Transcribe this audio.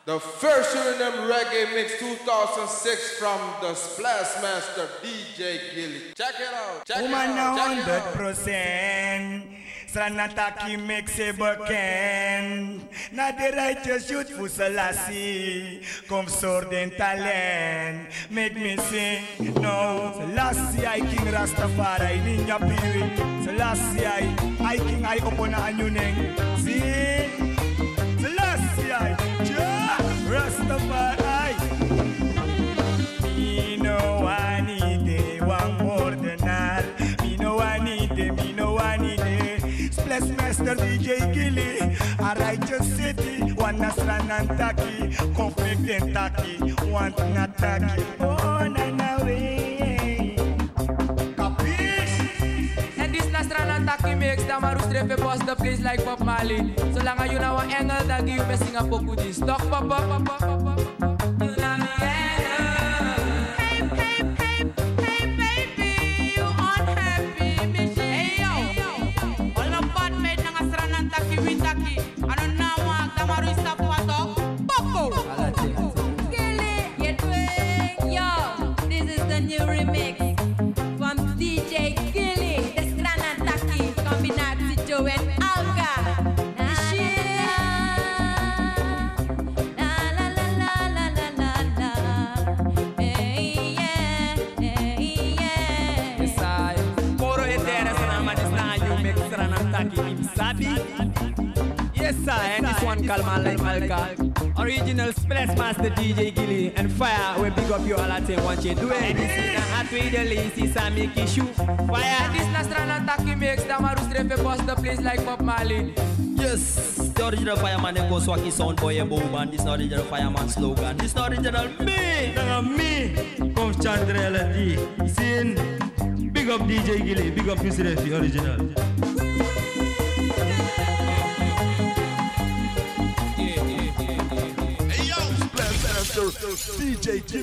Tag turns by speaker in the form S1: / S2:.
S1: The first Suriname Reggae Mix 2006 from the Splash Master DJ Gilly. Check it out. Check it out.
S2: 100%. Sranataki mix e beken. Na de righteous shoot for Selassie. Come sword and talent. Make me sing. No. Selassie I King Rastafari. Ninja Piri. Selassie I King I Opona Anyuneng. See? Selassie I. Rastafari. Me no I need it. One more than all. Me no I need it. Me no I need it. Splash Master DJ Gilly, a righteous city, one Nasran and Taki, conflict and Taki, one Nataki. Oh, na way. Capiche?
S3: And this Nasran and Taki makes Damaru Strefe boss the place like Bob Marley. So long as you know what angle that give me sing a poku this. Talk pop.
S4: Yes sir, and this one called Malay Malka. Original Splash Master DJ Gilly and Fire we big up you all at once you do it. And this is a hot way the lazy Sammy Kishu. Fire.
S3: And this Nasran Taki makes Damaru Strefe boss the place like Bob Marley.
S5: Yes, the original fireman them go Swaki sound boy and boom and this not original fireman slogan. This not original me.
S6: Me comes Chandrella D. Sin. Big up DJ Gilly, big up Mr. Refi original.
S7: DJ Gilly.